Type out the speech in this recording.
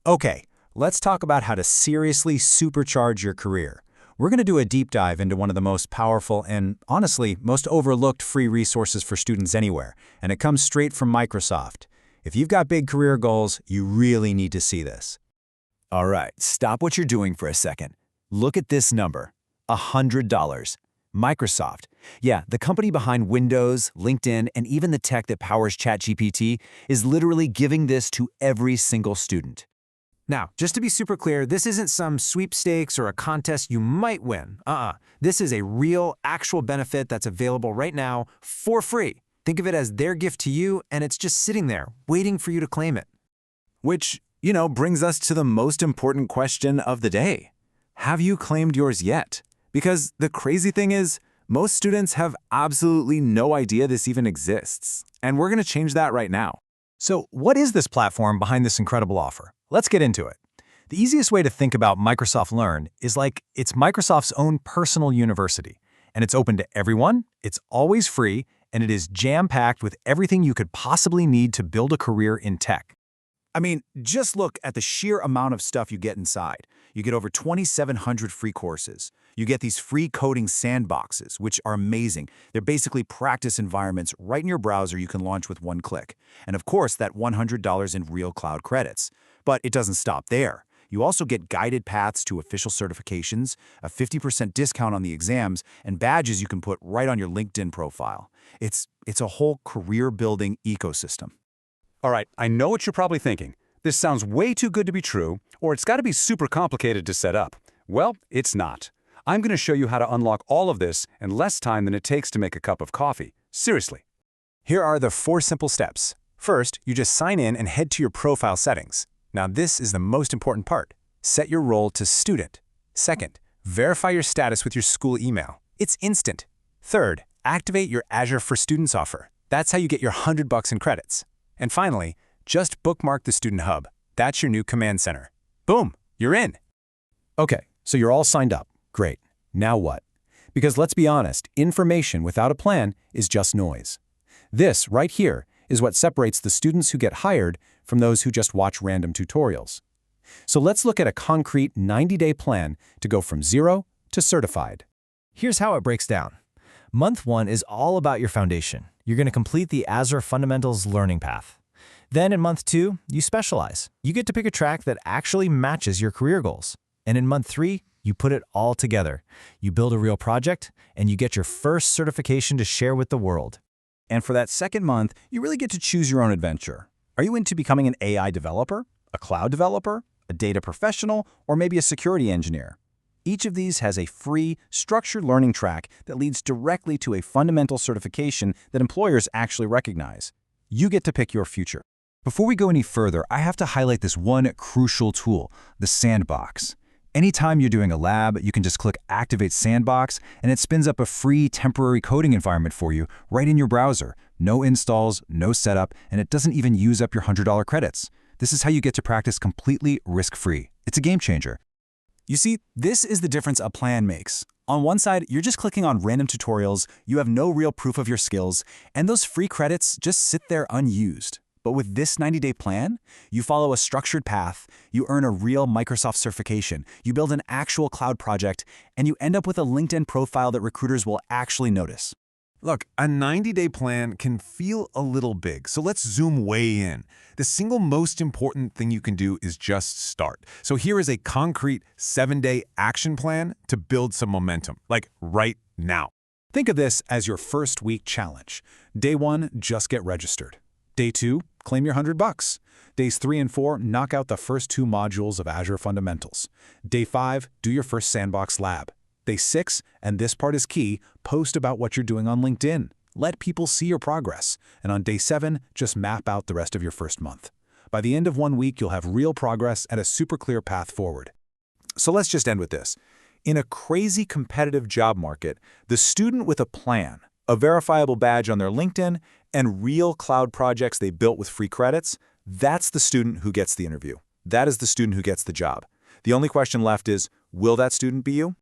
Okay, let's talk about how to seriously supercharge your career. We're going to do a deep dive into one of the most powerful and, honestly, most overlooked free resources for students anywhere, and it comes straight from Microsoft. If you've got big career goals, you really need to see this. All right, stop what you're doing for a second. Look at this number, $100. Microsoft. Yeah, the company behind Windows, LinkedIn, and even the tech that powers ChatGPT is literally giving this to every single student. Now, just to be super clear, this isn't some sweepstakes or a contest you might win. This is a real, actual benefit that's available right now for free. Think of it as their gift to you, and it's just sitting there, waiting for you to claim it. Which, brings us to the most important question of the day. Have you claimed yours yet? Because the crazy thing is, most students have absolutely no idea this even exists. And we're going to change that right now. So, what is this platform behind this incredible offer? Let's get into it. The easiest way to think about Microsoft Learn is like it's Microsoft's own personal university. And it's open to everyone, it's always free, and it is jam-packed with everything you could possibly need to build a career in tech. I mean, just look at the sheer amount of stuff you get inside. You get over 2,700 free courses. You get these free coding sandboxes, which are amazing. They're basically practice environments right in your browser you can launch with one click. And of course, that $100 in real cloud credits. But it doesn't stop there. You also get guided paths to official certifications, a 50% discount on the exams, and badges you can put right on your LinkedIn profile. It's a whole career-building ecosystem. All right, I know what you're probably thinking. This sounds way too good to be true, or it's got to be super complicated to set up. Well, it's not. I'm going to show you how to unlock all of this in less time than it takes to make a cup of coffee. Seriously. Here are the 4 simple steps. First, you just sign in and head to your profile settings. Now this is the most important part. Set your role to student. Second, verify your status with your school email. It's instant. Third, activate your Azure for Students offer. That's how you get your $100 in credits. And finally, just bookmark the Student Hub. That's your new command center. Boom, you're in. Okay, so you're all signed up. Great. Now what? Because let's be honest, information without a plan is just noise. This right here is what separates the students who get hired from those who just watch random tutorials. So let's look at a concrete 90-day plan to go from 0 to certified. Here's how it breaks down. Month 1 is all about your foundation. You're going to complete the Azure Fundamentals learning path. Then in month 2, you specialize. You get to pick a track that actually matches your career goals. And in month 3, you put it all together. You build a real project, and you get your first certification to share with the world. And for that second month, you really get to choose your own adventure. Are you into becoming an AI developer, a cloud developer, a data professional, or maybe a security engineer? Each of these has a free, structured learning track that leads directly to a fundamental certification that employers actually recognize. You get to pick your future. Before we go any further, I have to highlight this one crucial tool, the sandbox. Anytime you're doing a lab, you can just click Activate Sandbox, and it spins up a free temporary coding environment for you right in your browser. No installs, no setup, and it doesn't even use up your $100 credits. This is how you get to practice completely risk-free. It's a game changer. You see, this is the difference a plan makes. On one side, you're just clicking on random tutorials, you have no real proof of your skills, and those free credits just sit there unused. But with this 90-day plan, you follow a structured path, you earn a real Microsoft certification, you build an actual cloud project, and you end up with a LinkedIn profile that recruiters will actually notice. Look, a 90-day plan can feel a little big, so let's zoom way in. The single most important thing you can do is just start. So here is a concrete 7-day action plan to build some momentum, like right now. Think of this as your first week challenge. Day 1, just get registered. Day 2, claim your $100. Days 3 and 4, knock out the first 2 modules of Azure Fundamentals. Day 5, do your first sandbox lab. Day 6, and this part is key, post about what you're doing on LinkedIn. Let people see your progress. And on day 7, just map out the rest of your first month. By the end of 1 week, you'll have real progress and a super clear path forward. So let's just end with this. In a crazy competitive job market, the student with a plan, a verifiable badge on their LinkedIn, and real cloud projects they built with free credits, that's the student who gets the interview. That is the student who gets the job. The only question left is, will that student be you?